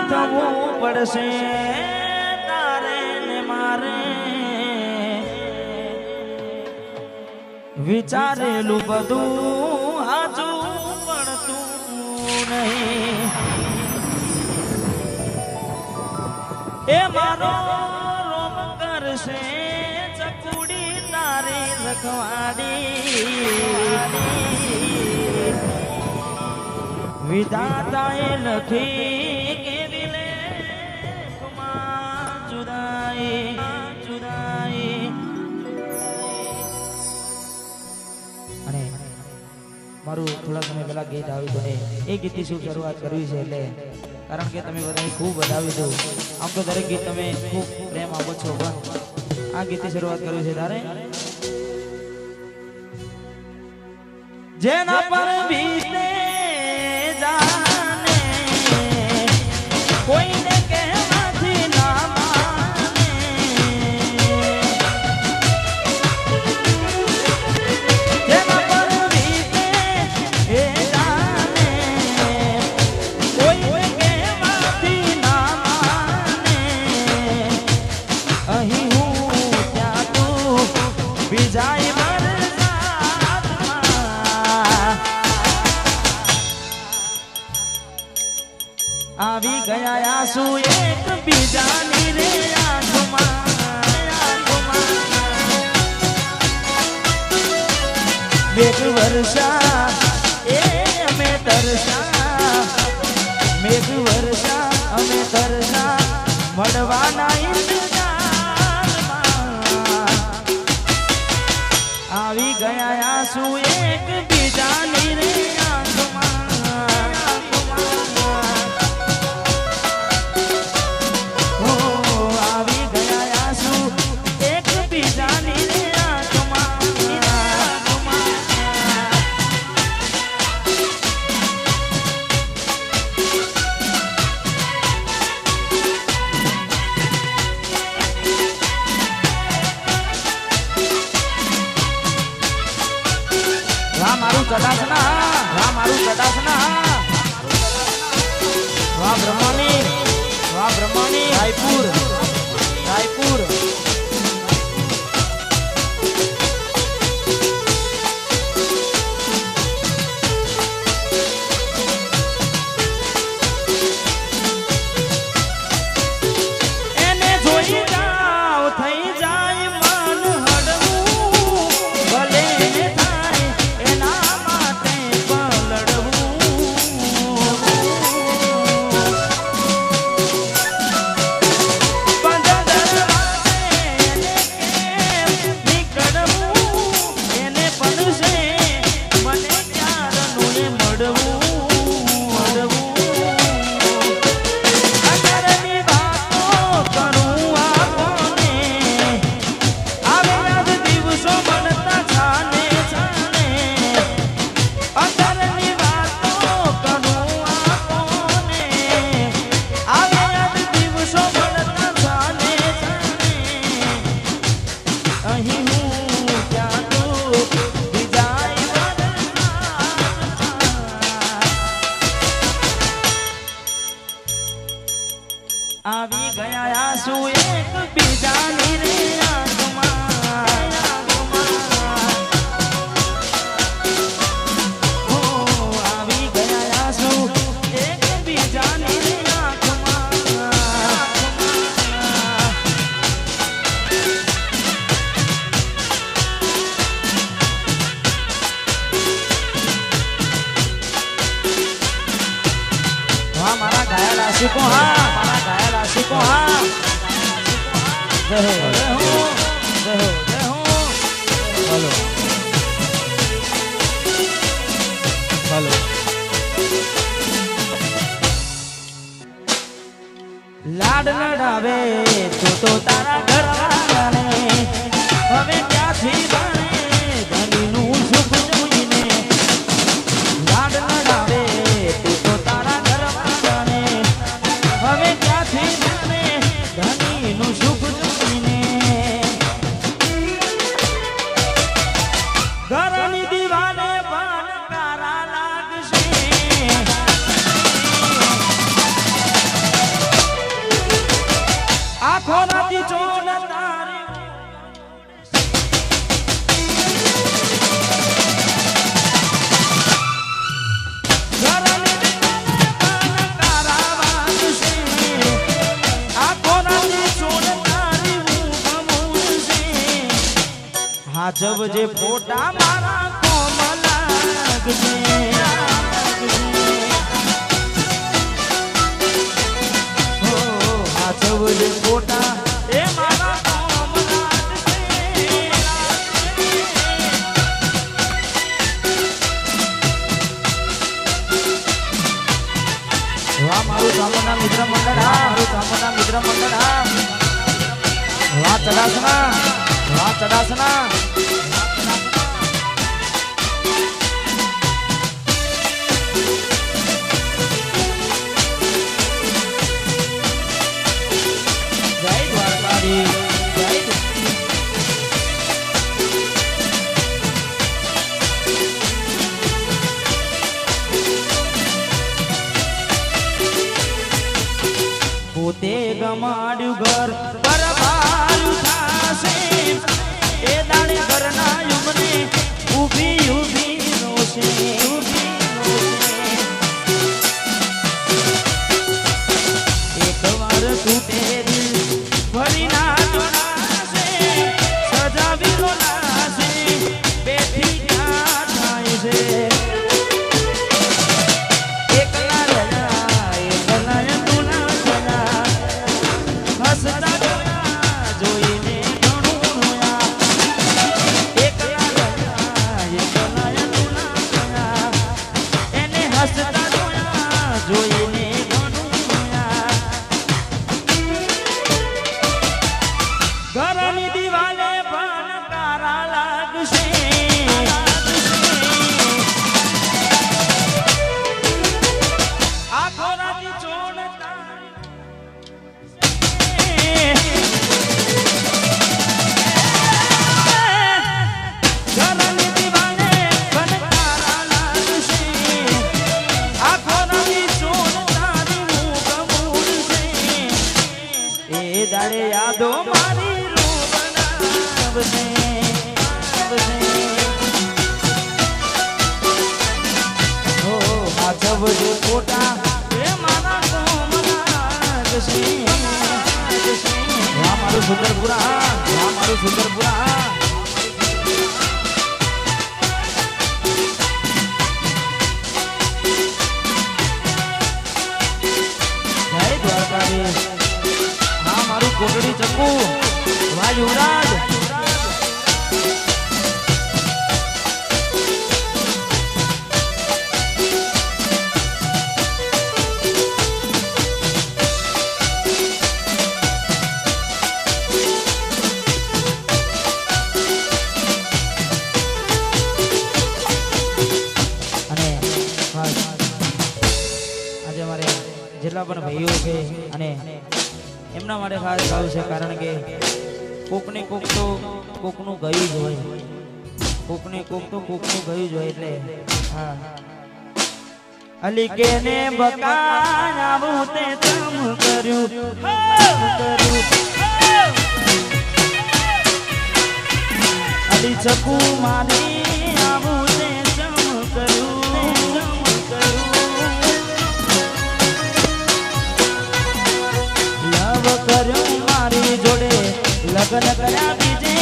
થવું પડશે તારે ને મારે વિચારેલું બધું હાજુ પડતું નહીં એ મારો રોમ કરશે ચકુડી તારી રખવાડી વિધાતાએ લખી કેવી લેખમાં જુદાઈ જુદાઈ અને મારું થોડા સમય પહેલા ગીત આવ્યું હતું ને એ ગીતની શું શરૂઆત કરવી છે એટલે કારણ કે તમે બધાએ ખૂબ વધાવ્યું હતું આમ તો દરેક ગીત તમે ખૂબ પ્રેમ આપો છો પણ આ ગીતની શરૂઆત કરવી છે તારે જેના પર બીતે જાને કોઈને કહેવાથી ના માને જેના પર બીતે એ જાને કોઈને કહેવાથી ના માને અહીં હું ત્યાં તું બીજાય આવી ગયા આંસુ એક બીજાની રે આંખમાં મેઘ વર્ષા એ અમે તરસા મેઘ વર્ષા અમે તરસા મળવાના ઇંતજારમાં આવી ગયા આંસુ એક બીજાની રે વાહ મારું ચડાસના વાહ બ્રહ્માની રાયપુર એને જોઈ જાવ થઈ જાય મન હડવું ભલે આવી ગયા આંસુ એક બીજાની રે આંખમાં આવી ગયા આંસુ એક બીજાની રે આંખમાં હા મારા ઘાયલ આશિકો હા को हाँ हेलो हेलो लाड लड़ावे तो तारा घर वाले हवे क्याथी बने धनीનું સુખ જોઈને લાડ લડાવે તો તારા ઘર વાળાને હવે ક્યાંથી ધનીનું સુખ જોઈને ઘરની દીવાલે પણ કારા લાગશે હાચવજે ફોટા મારા કોમ લાગજે હાચવજે ફોટા એ મારા કોમ લાગજે વાહ મારું સામોના મિત્ર મંડળ મારું સામોના મિત્ર મંડળ વાહ ચડાસના વાહ ચડાસના જય દ્વારકાધીશ પોતે ગમાડ્યું ઘર બરબારું થાશે એ દાડે ઘરના યુમને ઊભી ઊભી રોશે એકવાર તૂટે દિલ ફરી ના જોડાશે સજાવી રોલાશે બેઠી ક્યાં થાય છે ઘરની દિવાલે પણ તારા લાગશે આખો રાતી છોડતા ઘરની દિવાલે પણ તારા લાગશે આખો રાતી છોડતા મુખ મૂડશે એ દાડે યાદો મારી હાચવજે ફોટા એ મારા કોમ લાગશે વાહ મારું સુંદરપુરા વાહ મારું સુંદરપુરા જય દ્વારકાધીશ હા મારું કોટડી ચક્કુ વાહ યુવરાજ જેટલા પણ ભાઈઓ છે અને એમના માટે ખાસ ગાવું છે કારણ કે કોકને કોક તો કોકનું ગયું જ હોય કોકને કોક તો કોકનું ગયું જ હોય એટલે હા અલી કેને બકાવું તે તમ કર્યું અલી ચકુ મારી આવું તે તમ કર્યું કર્યું મારી જોડે લગ્ન કર્યા બીજે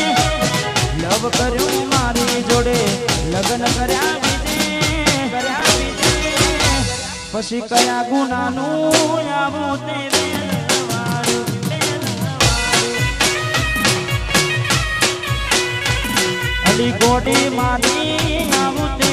લવ કર્યું મારી જોડે લગ્ન કર્યા બીજે પછી કયા ગુનાનું આવું તે અલી ગોડી મારી આવું તે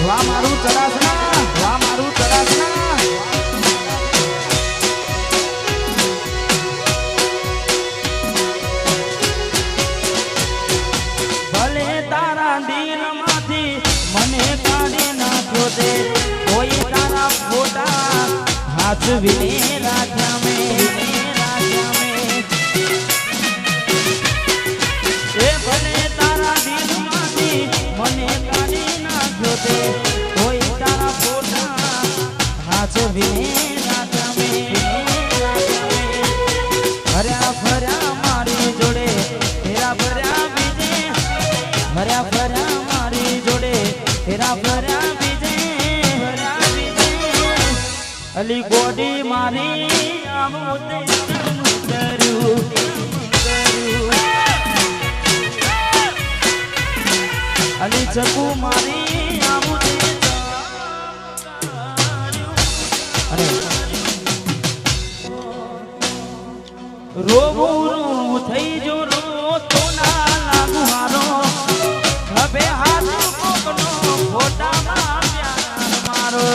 વાહ મારું ચડાસના વાહ મારું ચડાસના ભલે તારા દિલમાંથી મને કાઢી નાખ્યો તે કોઈ તારા ફોટા હાચવીને રાખ્યા મેં એ ભલે તારા દિલમાંથી મને કાઢી નાખ્યો શકું મારી આવું અને રોવું થઈ જો રો તો ના લાગુ હારો હવે હાથ કોકનો ફોટામાં પ્યાર મારો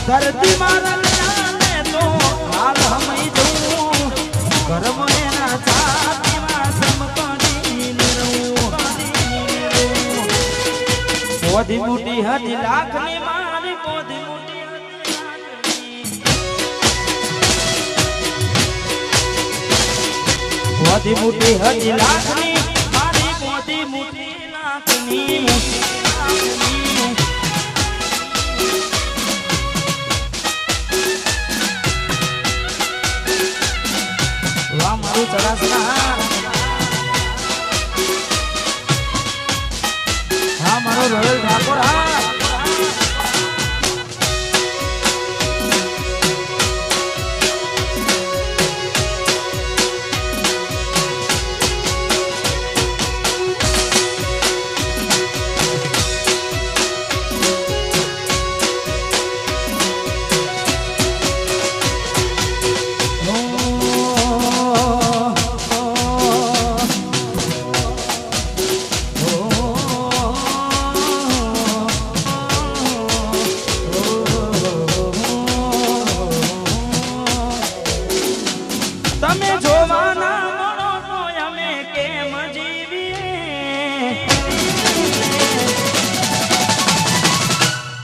धरती मारने तो हाल हम जाऊं घर में ना छाती में समकड़ी बोधी मुठी हदी लाख में मारी बोधी मुठी बोधी मुठी हदी लाख में मारी बोधी मुठी लाख में मारू चढ़ा हाँ मारो रोयल ठाकुर हाँ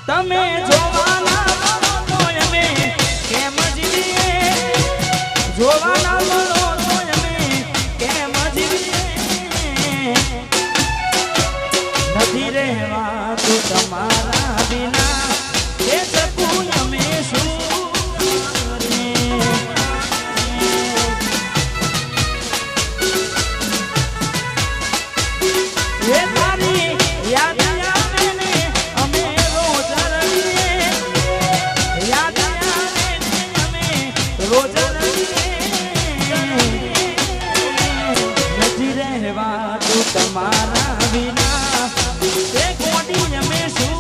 તમે જોવાના મળો તો અમે કેમ જીવીએ જોવાના મળો તો અમે કેમ જીવીએ નથી રહેવા તો તમારા વિના એ શકું અમે શું એ તારી યાદ તમારા વિના એ કોડી અમે શું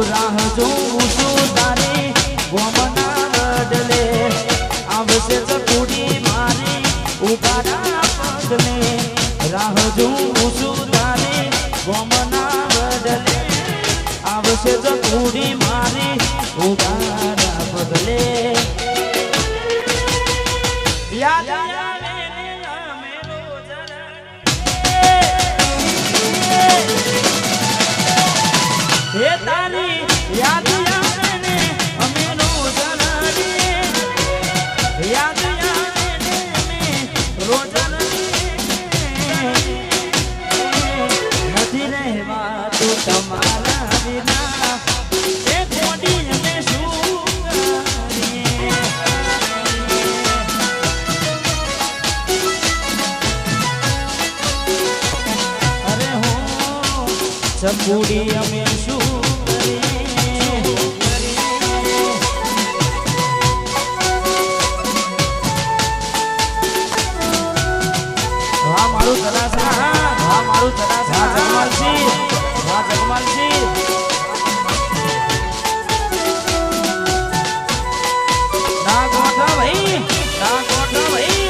રાહ જોઉં છું તારે ગોમના બદલે આવશે ચકુડી મારી ઉપાડા પગલે રાહ જોઉં છું તારે ગોમના બદલે આવશે ચકુડી મારી ઉગાડા બદલે યાદ આવે ને અમે રોજ હે તારી યાદ આવે ને અમે રોજ યાદ આવે ને અમે રોજ નથી રહેવા તો તમારા વિના એ કોડી અમે શું અરે હો ચકુડી અમે શું હા મારું જલાસા હા મારું જલાસા જગમાલજી હા જગમાલજી ના ગોઠા ભાઈ ના ગોઠા ભાઈ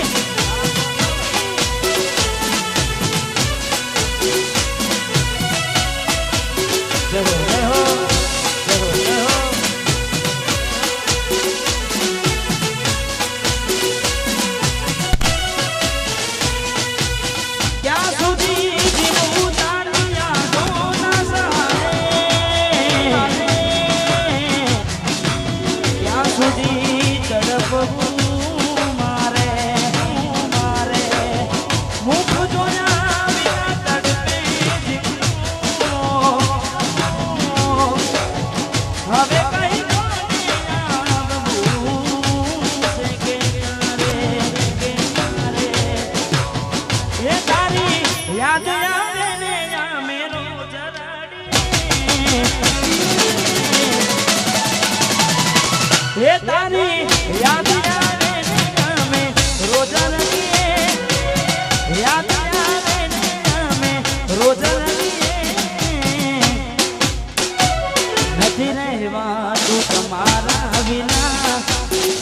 તારી યાદ આવે ને અમે રોજ રમીએ યાદ આવે ને અમે રોજ રમીએ નથી રહેવા તું તમારા વિના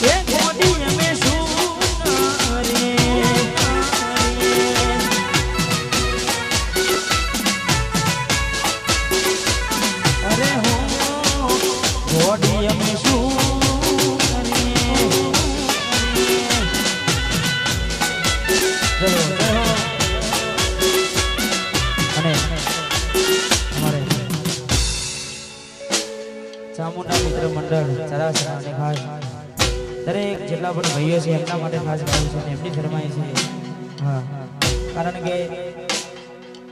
એ ગોડી અમે શું કરીએ અરે હો ગોડી અમે શું ચામુંડા મિત્ર મંડળ સરાસરા અને ખાસ દરેક જેટલા પણ ભાઈઓ છે એમના માટે ખાસ ગાયું છે અને એમની ફરમાઈ છે હા કારણ કે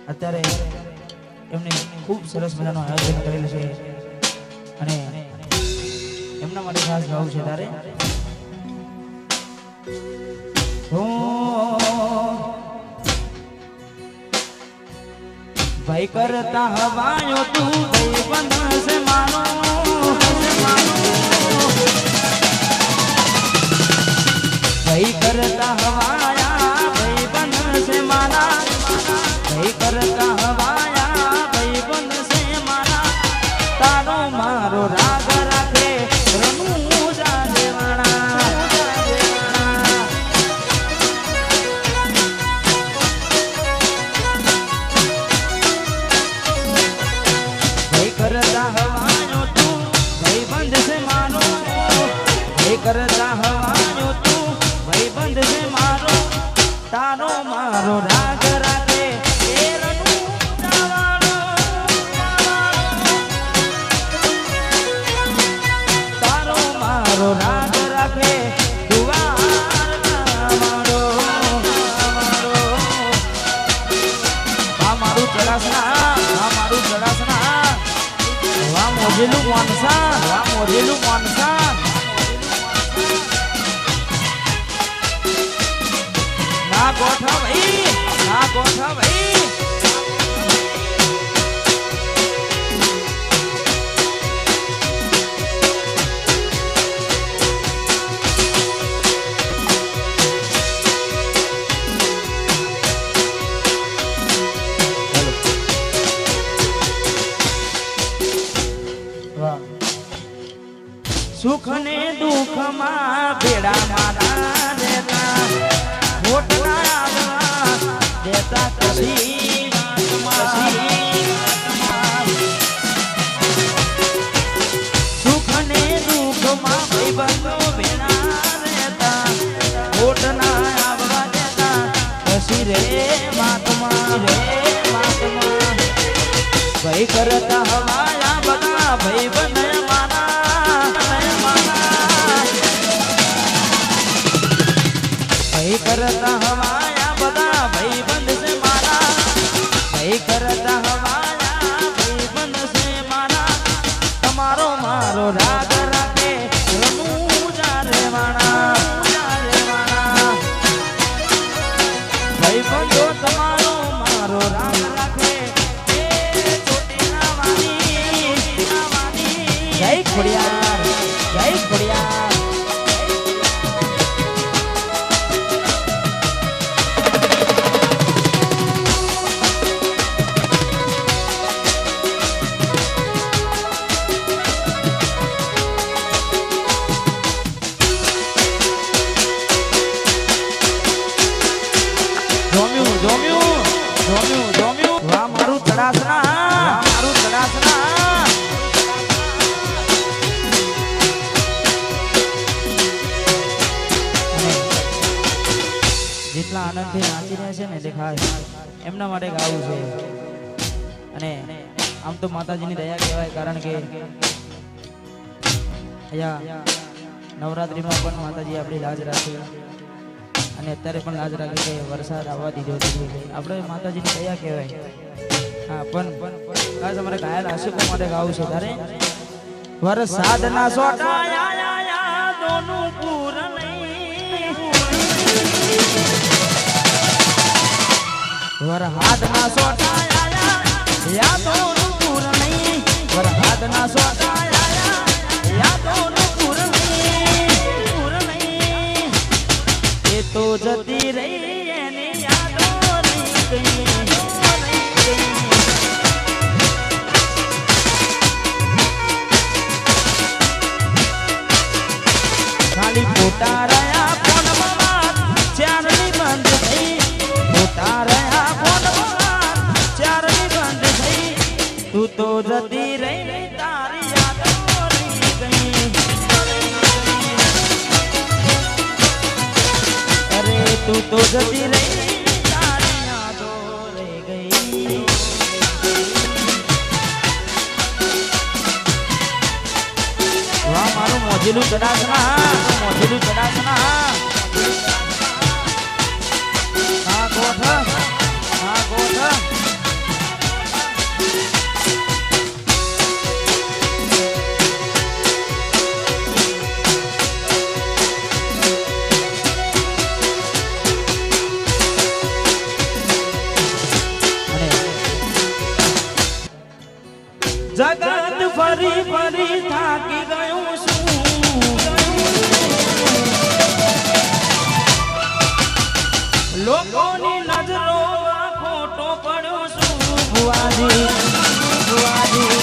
અત્યારે એમને ખૂબ સરસ મજાનું આયોજન કરેલું છે અને એમના માટે ખાસ ગાવું છે તારે ભાઈ કરતા હવાયો તું ભાઈ બંધ માનો ભાઈ કરતા હવાયા ભાઈ બંધ છે મારા ભાઈ કરતા હવાયા ભાઈ બંધ છે મારા તારો મારો રાગ રાખે રમું જાજવાણા ભાઈ કરતા હવાયો તું ભાઈ બંધ છે મારો ભાઈ કરતા હવાયો તું ભાઈ બંધ છે મારો તારો મારો રાગ રાખે એ રણું જાવાણો તારો મારો રાગ રાખે દુવાર મારો આ મારું ચડાસના વા મોજેલું માનસા ના ગોઠા ભાઈ સુખ ને દુઃખ માં ભેડા મારા દેતા મોટના આવવા દેતા કશી સુખ ને દુઃખ માં ભાઈબંધો ભેડા રહેતા મોટના આવવા દેતા કશી રે મહાત્મા ભાઈ કરતા હવાયા બધા ભાઈબંધ ભાઈ કરતા હવાયા બધા ભાઈ બંધ છે મારા ભાઈ કરતા હવાયા ભાઈ બંધ છે મારા તમારો મારો રાગ રાખે રમું જારેવાણા ભાઈ બંધો તમારો મારો રાગ રાખે એ ચોટીના વાની જય ખોડિયાર જોમ્યું વા મારું ચડાસના જેટલા આનંદથી નાચી રહ્યા છે ને તે ખાસ એમના માટે ગાવું છે અને આમ તો માતાજીની દયા કહેવાય કારણ કે અહીંયા નવરાત્રિમાં પણ માતાજી આપણી લાજ રાખી અને અત્યારે પણ લાજ રાખી કે વરસાદ આવવા દીધો નથી આપણે માતાજીની દયા કહેવાય હા પણ ખાસ અમારે ઘાયલ આશિકો માટે ગાવું છે તારે વરસાદના સોટા આયા દોનું પૂર વરહાદના સોટા આયા યાદોનું પૂર નહીં વરહાદના સોટા આયા યાદોનું પૂર નહીં તો જતી રહી એની યાદો રહી ગઈ ખાલી ફોટા રહ્યા ફોનમાં ચારની બંધ થઈ ફોટા રહ્યા ફોનમાં ચારની બંધ થઈ તું તો જતી રહી તારી યાદો રહી ગઈ અરે તું તો જતી રહી તારી યાદો રહી ગઈ વાહ મારું મોજેલું ચડાસના મોજેલું ચડાસના હા ગોઠ હા ગોઠ જગત ફરી ફરી થાકી ગયું છું લોકોની નજરો ખોટો પડ્યો છું ભુવાજી ભુવાજી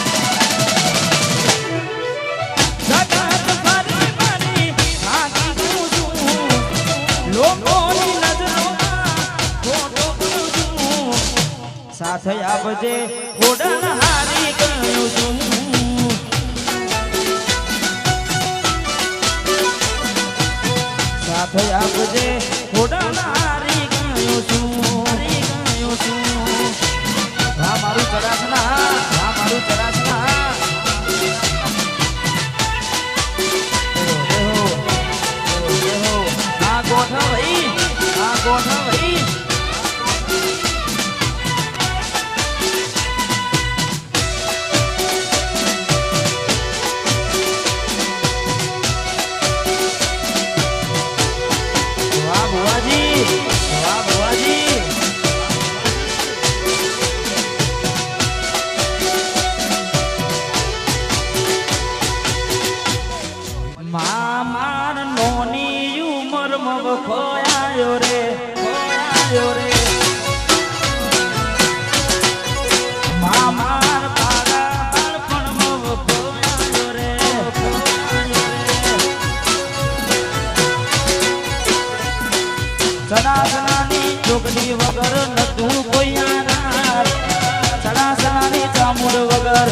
જગત ફરી ફરી થાકી ગયું છું લોકોની નજરો ખોટો પડ્યો છું સાથે આપજે ઓડન હારી ગયો છું સાથે આપજે ઓડન હારી ગયો છું હા મારું ચડાસના હા મારું ચડાસના હા ગોઠ ભાઈ હા ગોઠ ભાઈ મામાર નોની ઉમર મગ ખોયાયો રે મામાર પાડા બાળપણ મગ ખોયાયો રે ચડાસણાની ચોકડી વગર નતું કોઈ આનાર ચડાસણાની ચામુડ વગર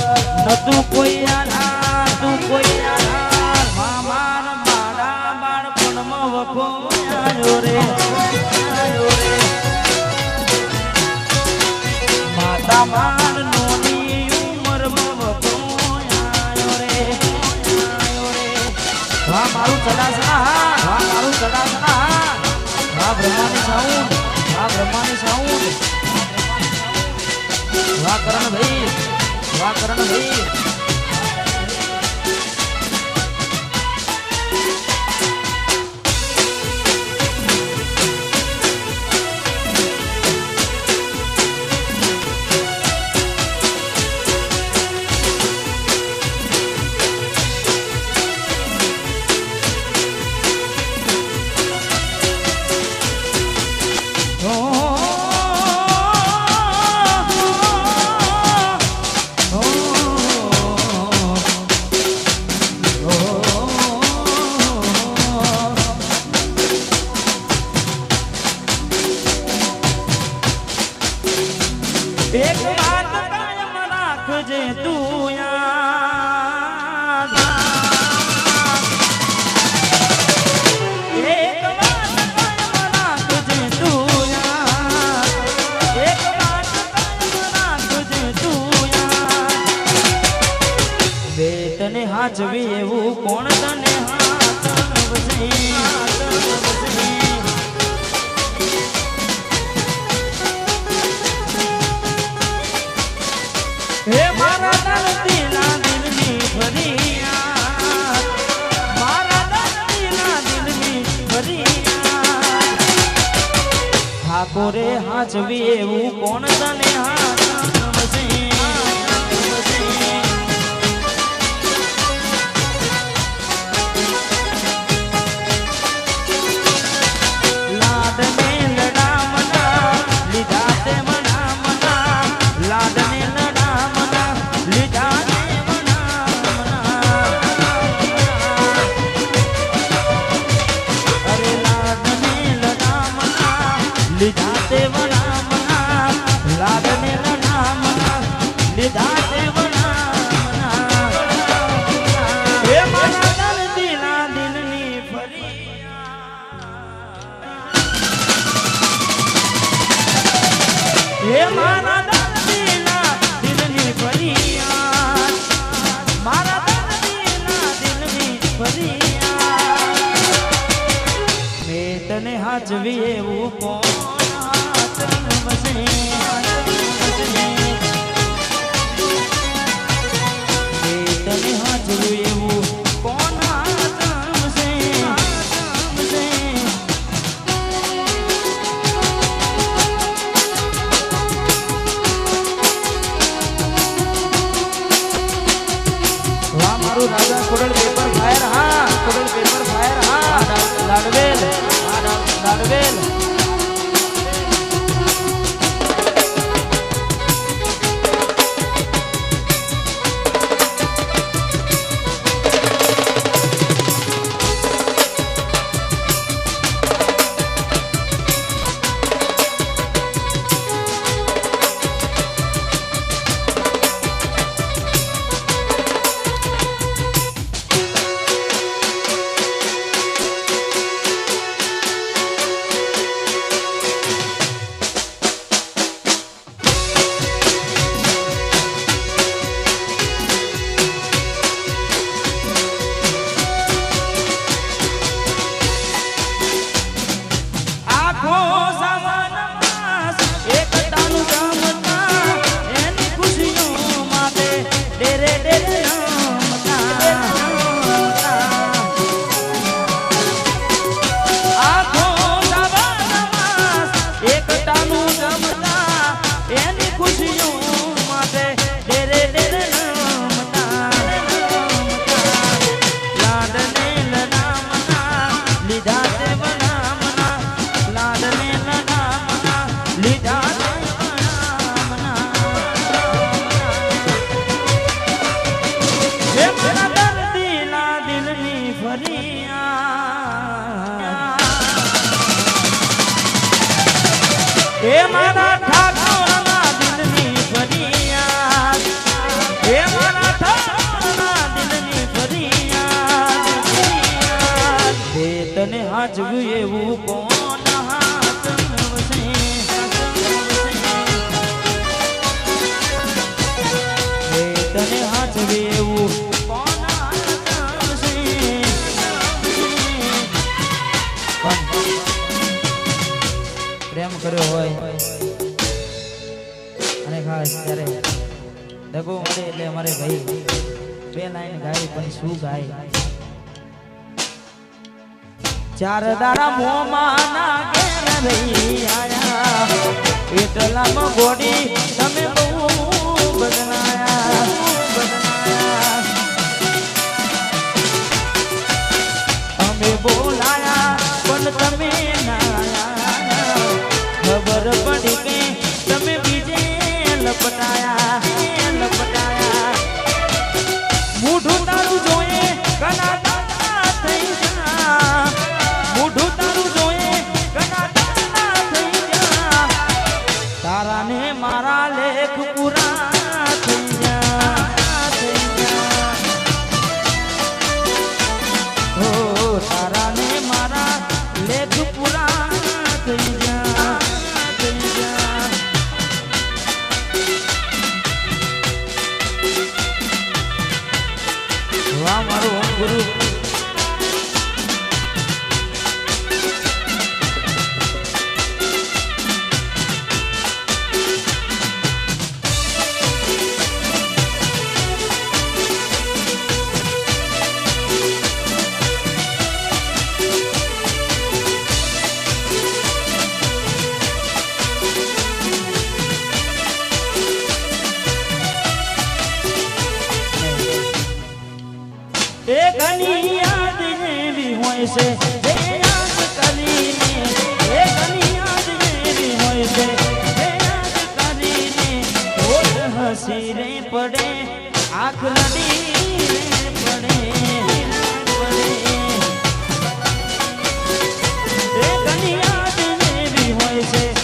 નતું કોઈ આનાર તું કોઈ આનાર મામાર બાડા બાળપણમાં વખોયાયો રે માતા માર નોની ઉંમરમાં વખોયાયો રે વાહ મારું ચડાસણા વાહ મારું ચડાસણા વાહ બ્રહ્માની સાઉન્ડ વાહ બ્રહ્માની સાઉન્ડ વાહ કરણ ભાઈ વાહ કરણ ભાઈ એક વાત કાયમ રાખજે તું યાદ એક વાત કાયમ રાખજે તું યાદ એક વાત કાયમ રાખજે તું યાદ બે તને હાચવી એવું કોણ તને હાચવશે હે મારા દર્દીના દિલની ફરિયાદ મારા દર્દીના દિલની ફરિયાદ ઠાકોરે હાચવી એવું કોણ તને હાચવશે લીધા તે વનામના લાડને નામના લીધા તે વનામના હે મારા દર્દીના દિલની ફરિયાદ હે મારા દર્દીના દિલની ફરિયાદ મારા દર્દીના દિલની ફરિયાદ મેં તને હાચવી એવું કોણ राजा कुडल पेपर फायर हाँ कुडल पेपर फायर हाँ लाडवेल लाडवेल हे मारा ठाकुरना दिलनी फरियाद हे मारा ठाकुरना दिलनी फरियाद हे तने हाचव्યું એવું કોણ હાચવશે હે તને હાચવ્યું એવું કોણ હાચવશે પ્રેમ કર્યો હોય અને ખાસ ત્યારે દગો મળે એટલે અમારે ભાઈ બે લાઈન ગાય પણ શું ગાય ચાર દાડા મોમાં ના ઘેર રહી આયા એટલામાં ગોડી તમે બહુ બદનાયા અમે બોલાયા પણ તમે ના खबर पड़ी के तमे बीजे लपटाया मूठू तारू जोए कना दादा થઈ જા મૂઠું તારું જોએ કના દાदा થઈ જા તારા ને મારા લેખ પૂરા થઈ જા ઓ તારા ને મારા લેખ પૂરા થઈ જા मारो गुरु घनी याद जेवी होय से याद करीने घनी याद जेवी होय से याद करीने होठ हसी रे पड़े आँख लड़ी रे पड़े घनी याद जेवी होय से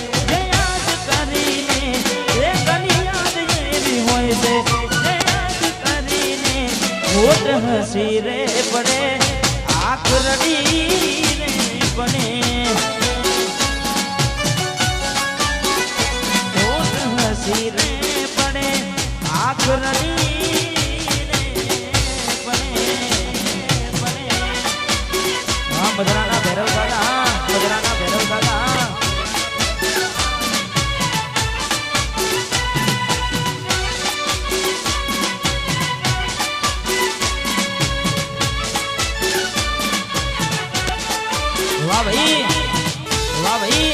હસી રે પડે આંખ રડી રે પડે હસી રે પડે આંખ રડી રે પડે હા બજરાના ભૈરવ દાદા બજરાના ભૈરવ દાદા वाह भाई वाह भाई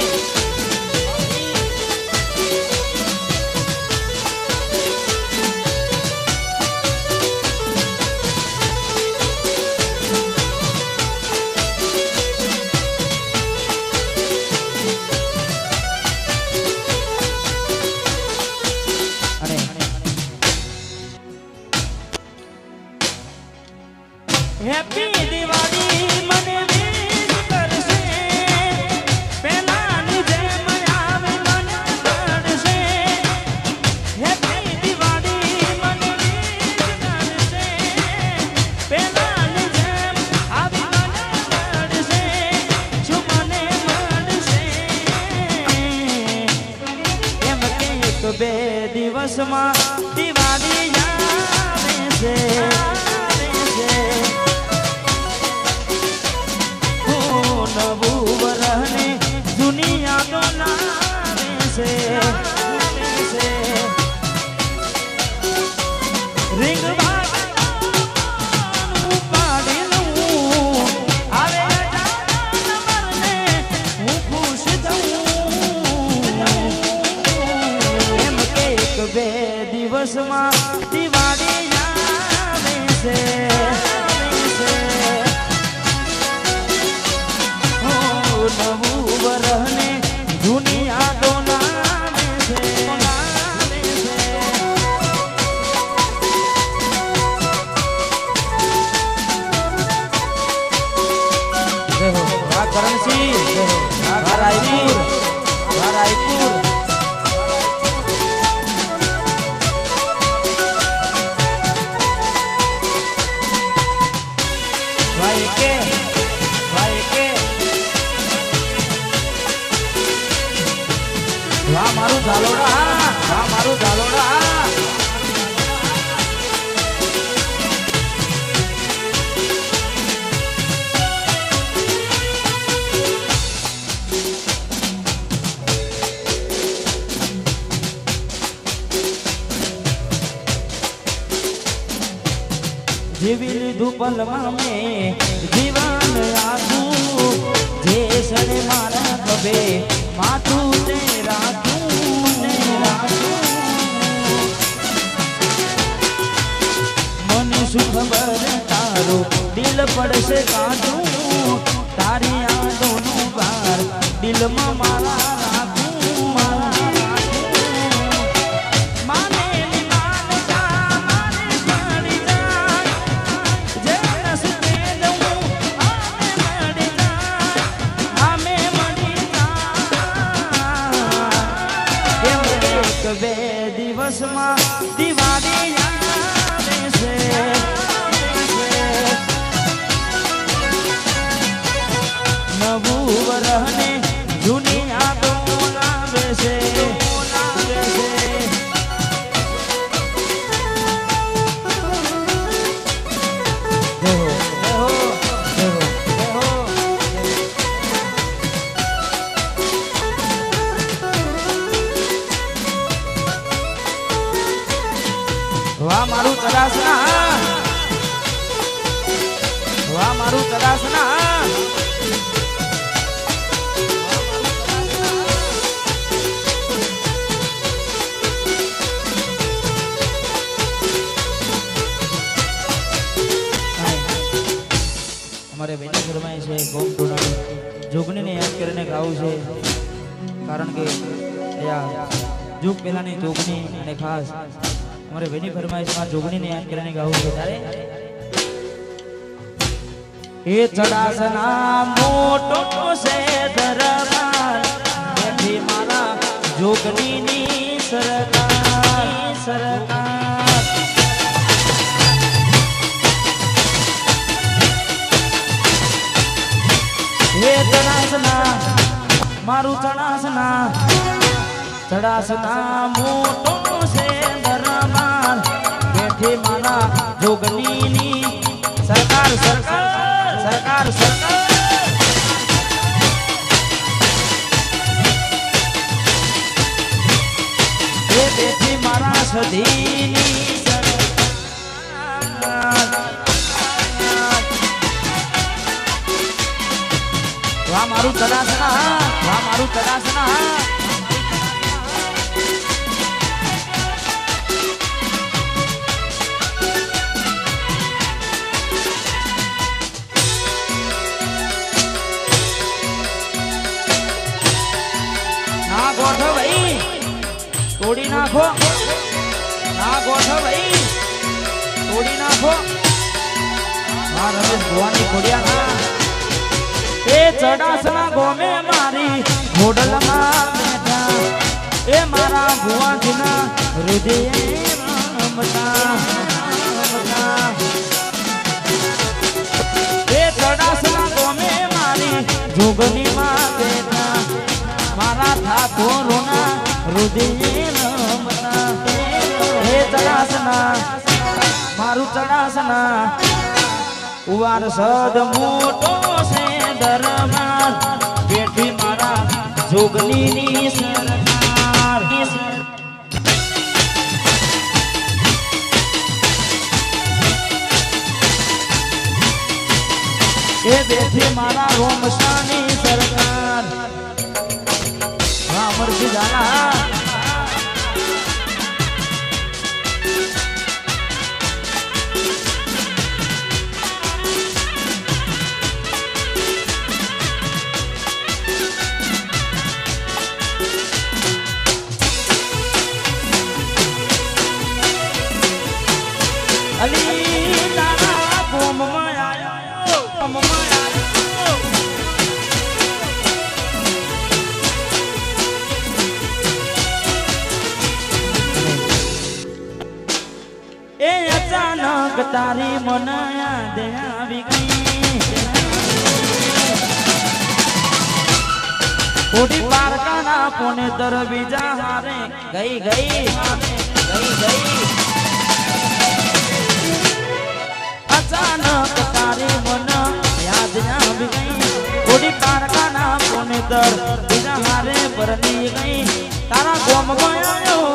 हैप्पी दिवाली मने બે દિવસમાં દિવાળી આવે છે નવું વરહને જૂની યાદો લાવે છે રીંગ પાડી લઉં આવે મરને હું ખુશ થઉં બે દિવસમાં દિવાળી આવે છે નવું વરહને જૂની યાદો લાવે છે કરણસિંહ રાયપુર વાહ મારું ઝાલોડા વાહ મારું ઝાલોડા જીવી લીધું પલમાં મેં જીવન આખું જે સડે મારા ખભે માથું તે રાખું મને શું ખબર તારું દિલ પડશે કાઢું તારી યાદોનું ભાર દિલમાં મારા રાખું બે દિવસમાં દિવાળી આવે છે નવું વરહને જૂની યાદો લાવે છે વાહ મારું તલાસના વાહ મારું તલાસના અમારે બેની ફરમાય છે ગોમ ટોનાની જોગણીને યાદ કરીને ગાવું છે કારણ કે जुग पहला जोगनी ने खास हमारे वेनी फरमाइश में जोगनी ने याद करने का हो तारे ये चढ़ासना मोटो से दरबार बैठी मारा जोगनी नी सरकार सरकार એ ચડાસના મારું ચડાસના ચડાસના મોટો છે દરબાર બેઠી મારા જોગણીની સરકાર સરકાર સરકાર સરકાર એ બેઠી મારા સધીની સરકાર વાહ મારું ચડાસના વાહ મારું ચડાસના ના ગોઠો ભાઈ તોડી નાખો ના ગોઠો ભાઈ તોડી નાખો હા રમેશ ભુવાની ખોડિયા ના એ ચડાસના ગોમે મારી હોડલમાં બેઠા એ મારા ભુવાજીના હૃદય રમતા એ ચડાસના ગોમે મારી જોગણીમાં બેઠા મારા ઠાકોરોના હૃદય રમતા એ ચડાસના મારું ચડાસના ઉવાર સદ મોટો છે દરબાર બેઠી મારા જોગણીની સરકાર એ બેઠી મારા રોમસાની સરકાર હા અમરજી જાના અલી તારા ગોમમાં આયો ગોમમાં આયો એ અચાનક તારી મન યાદ આવી ગઈ કોટી પારકાના પોને દર બીજા હારે ગઈ ગઈ ગઈ ગઈ અચાનક તારી મન યાદ આવી ગઈ કોડી કારખાના કોને દર બીજા હારે પરની ગઈ તારા ગોમમાં આયો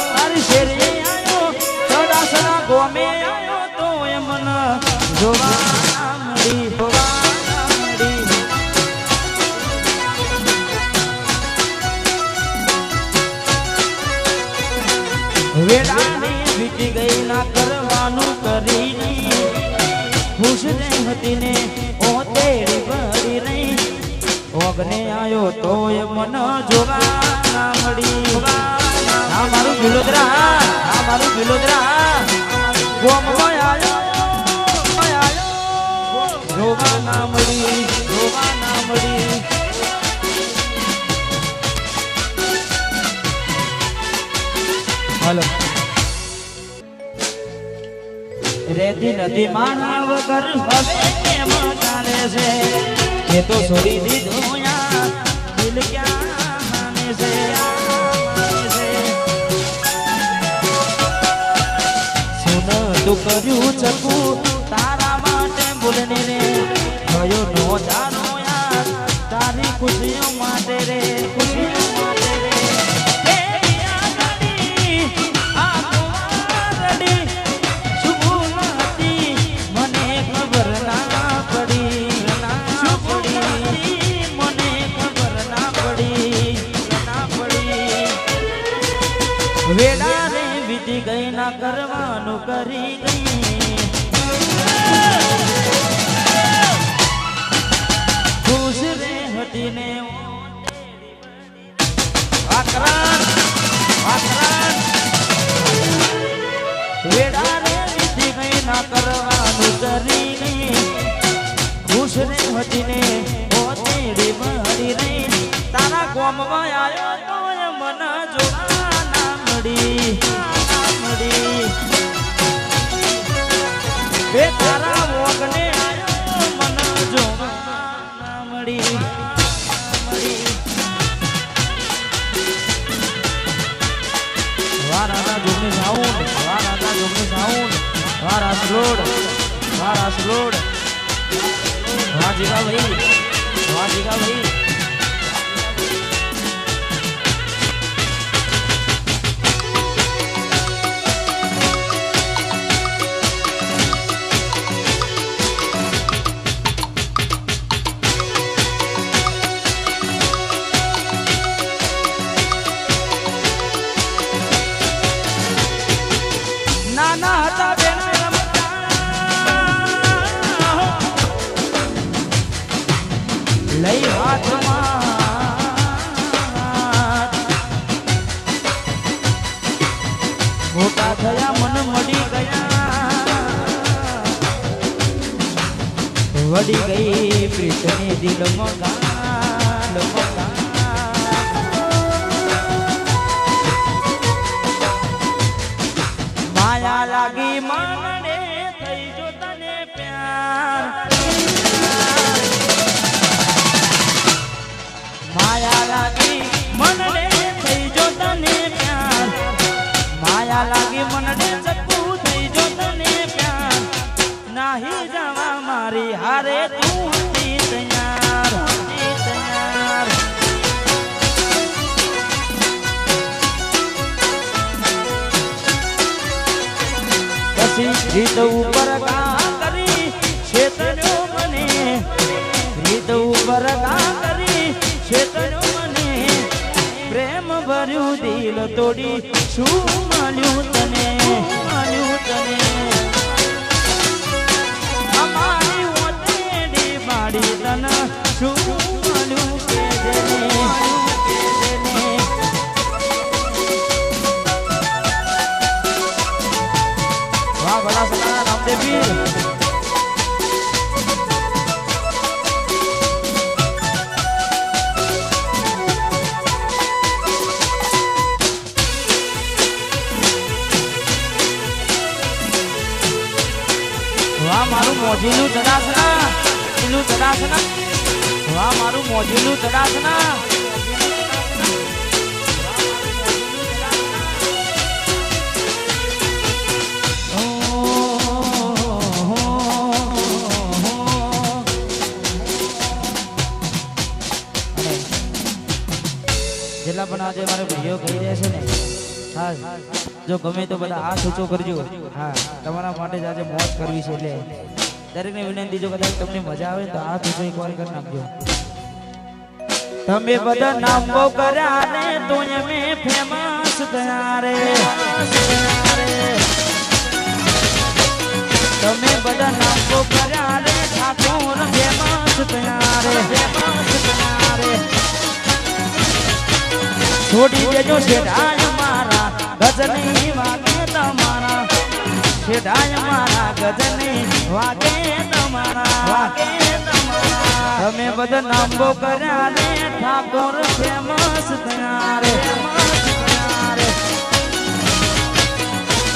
તારી શેરી આયો ચડાસના ગોમે આયો તો એ મન જોવા મળી વેડાની વીતી ગઈ ના કરવાનું કરી ખુશ ને હતી ને ઓ તેડી ભરી રહી ઓગને આયો તો એ મન જોવા ના મળી આ મારું બિલોદરા ગોમમાં આયો જોવા ના મળી હાલો રેતી નદી માના વગર હવે કેમ ચાલે છે એ તો છોડી દીધું યા દિલ ક્યાં માને છે સુન તું કર્યું ચકું તારા માટે બોલને રે ગયો નો જાનો યાર તારી ખુશીઓ માટે રે ખુશીઓ માટે રે વેડા રે વીતી ગઈ ના કરવાનું કરી ગઈ ખુશ રે હટીને વેડા રે વીતી ગઈ ના કરવાનું કરી ગઈ ખુશ રે હટીને ઓ તેડી ભરી રહી તારા ગોમમાં આયો તો મન જોવા મળી બે તારા ઓગને આયો મન જોવા મળી વાહ રાધા જોગની સાઉન્ડ, વાહ રાધા જોગની સાઉન્ડ, વાહ રાસલોડ, વાહ રાસલોડ, વાહ જીગા ભાઈ, વાહ જીગા ભાઈ. નાના હતા બેના રમતા લઈ હાથમાં મોટા થયા મન મળી ગયા વળી ગઈ પ્રીતની દિલમાં ગાંડ માયા લાગી મનને થઈ જો તને પ્યાર માયા લાગી મનને થઈ જો તને પ્યાર માયા લાગી મનને સકું થઈ જો તને પ્યાર નાહી જવા મારી હારે તું હતી તૈયાર રીત ઉપર કા કરી છેતર્યો મને રીત ઉપર કા કરી છેતર્યો મને પ્રેમ ભર્યું દિલ તોડી શું મળ્યું તને અમારી ઓતેડી બાડી તને શું મળ્યું કે જેને ભલા સના રામદેવ પીર વાહ મારું મોજીનું ચડાસના એનું ચડાસના વાહ મારું મોજીનું ચડાસના જેટલા પણ આજે મારે ભાઈઓ કહી રહ્યા છે ને હા જો ગમે તો બધા હાથ ઊંચો કરજો હા તમારા માટે જ આજે મોજ કરવી છે એટલે દરેકને વિનંતી જો કદાચ તમને મજા આવે તો હાથ ઊંચો એકવાર કરી નાખજો તમે બધા નામ બહુ કર્યા ને તો અમે ફેમસ થયા રે તમે બધા નામ બહુ કર્યા રે ઠાકોર ફેમસ થયા રે છોડી દેજો શેઠાય મારા ગજની વાગે તમારા શેઠાય મારા ગજની વાગે તમારા તમે બધા નામો કર્યા ને ઠાકોર ફેમસ થયા રે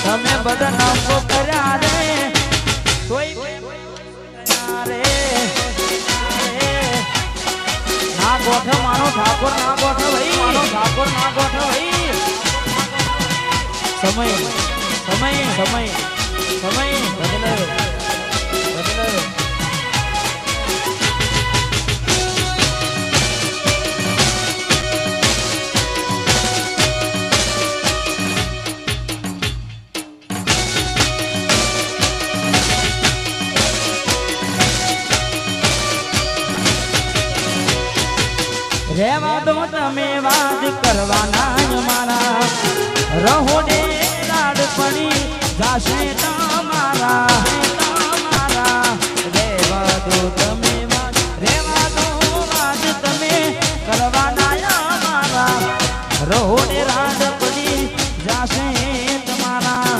તમે બધા નામો કર્યા રે કોઈ રે ના ગોઠ માનો ઠાકોર ના ગોઠ ભાઈ માનો ઠાકોર ના ગોઠ ભાઈ સમય બદલે રેવા દો તમે વાત કરવાના મારા રહો ને લાડ પડી જાશે તમારા રેવા દો તમે વાત તમે કરવાના મારા રહો ને લાડ પડી જાશે તમારા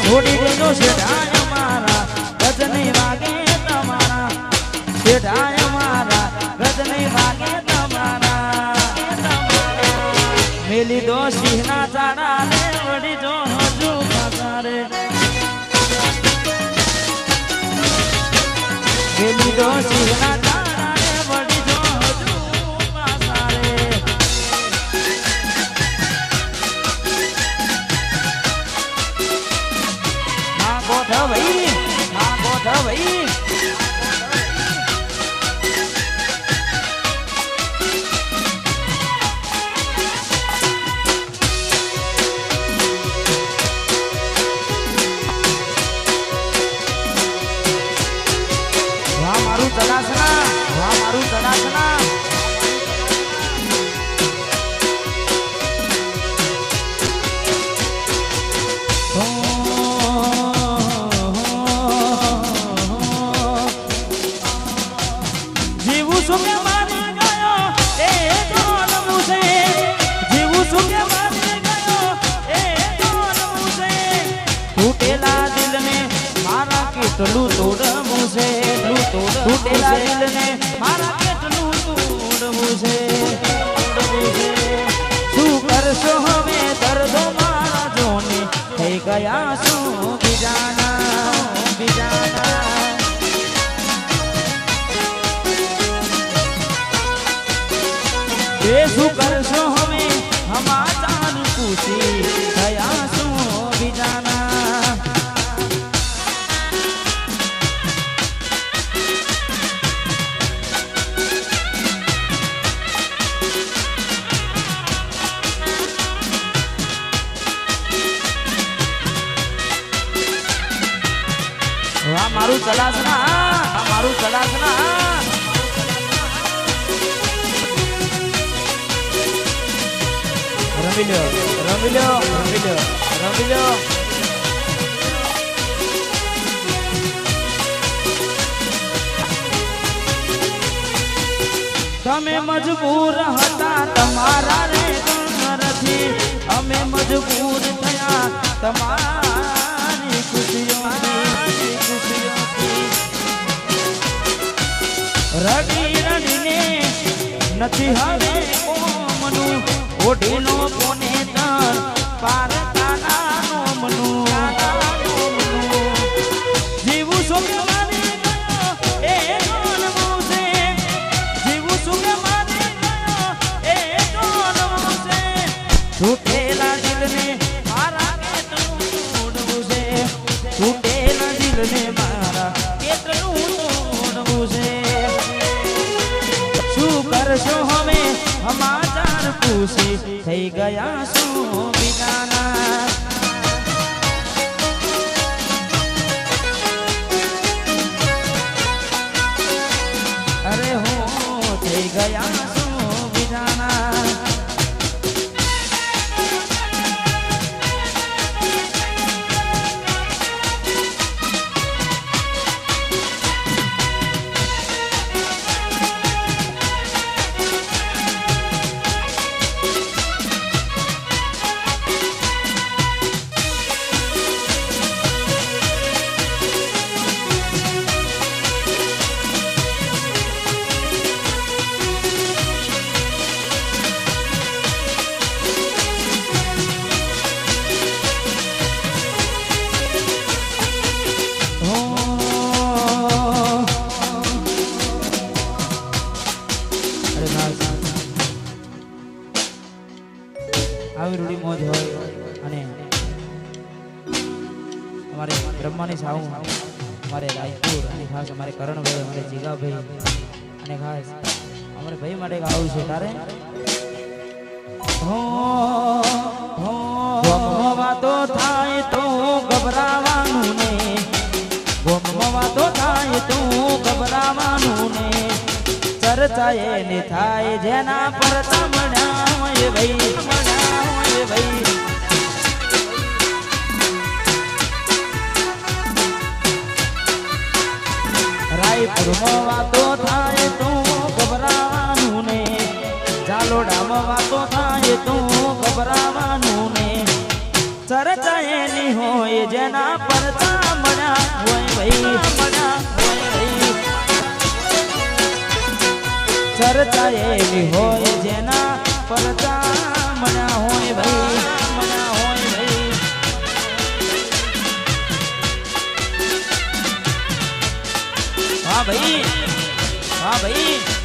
છોડી દેજો શેઠાય મારા ગજની વાગે તમારા શેઠાય મારા ગજની વાગે તમારા મેલી દો સિંહના ચાડા રે વડી જો હજુ પાછા રે મેલી દો સિંહના ચાડા રે જીવું છું કે મારી ગયો એ જોનમું છે જીવું છું કે મારી ગયો એ જોનમું છે તૂટેલા દિલને મારા કેટલું તોડવું છે તૂટેલા દિલને મારા કેટલું તોડવું છે શું કરશો હવે દર્દો મારા જોને થઈ ગયા શું બીજાના એ શું કરશો હવે સમાચાર પૂછી થયા શું બીજાના મારું ચલાસના મારું ચલાસના રમી લ્યો તમે મજબૂર હતા તમારા રે નથી અમે મજબૂર થયા તમારી ખુશીઓથી રડી રડીને નથી હવે કોમનું ઓઢીનો કોને તર પારતાનાનો મનું જીવું છું કે મારી ગયો એ જોનમું છે જીવું છું કે મારી ગયો એ જોનમું છે તૂટેલા દિલને મારા કેટલું તોડવું છે તૂટેલા દિલને મારા કેટલું તોડવું છે શું કરશો હવે સમાચાર પૂછી થઈ ગયા શું બીજાના અરે હો થઈ ગયા શું બીજાના આવી રૂડી મોજ હોય અને અમારે બ્રહ્માની સાહુ અમારે રાજપુર અને ખાસ અમારે કરણભાઈ અમારે જીગાભાઈ અને ખાસ અમારે ભાઈ માટે ગાવું છે તારે વાતો થાય તો ગભરાવાનું ને વાતો થાય તો ગભરાવાનું ને ચર્ચા એની થાય જેના પર તમણા હોય ભાઈ રાયપુરમાં વાતો થાય તો ગભરાવાનું ને જાલોડામાં વાતો થાય તો ગભરાવાનું ને ચર્ચા એની હોય જેના પર તમણા હોય ભાઈ ચર્ચા એની હોય જેના પર તમણા હોય ભાઈ વાહ ભાઈ વાહ ભાઈ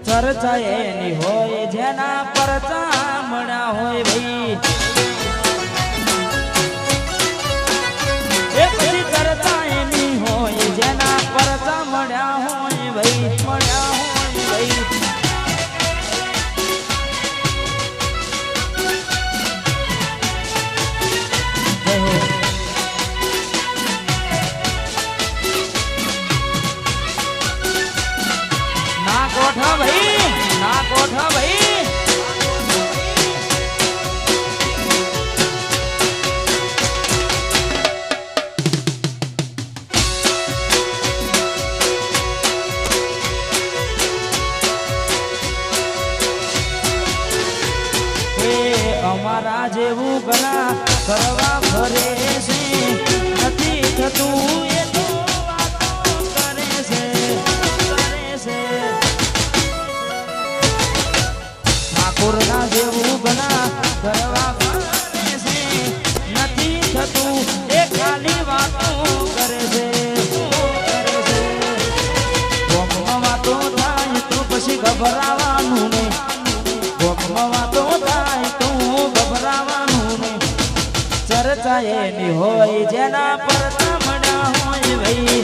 ચર્ચા એની હોય જેના પર ચામડા હોય ભાઈ એ પછી ચર્ચા એની હોય એની હોય જેના પર તમણા હોય ભાઈ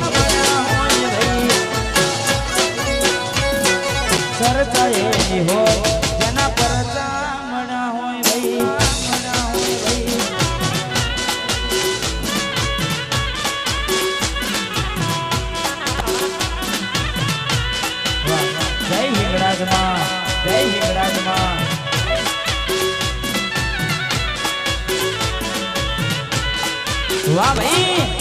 ચર્ચા એની હોય જેના પર તમણા હોય ભાઈ જય હિંગળાજમાં જય હિંગળાજમાં વાહ ભાઈ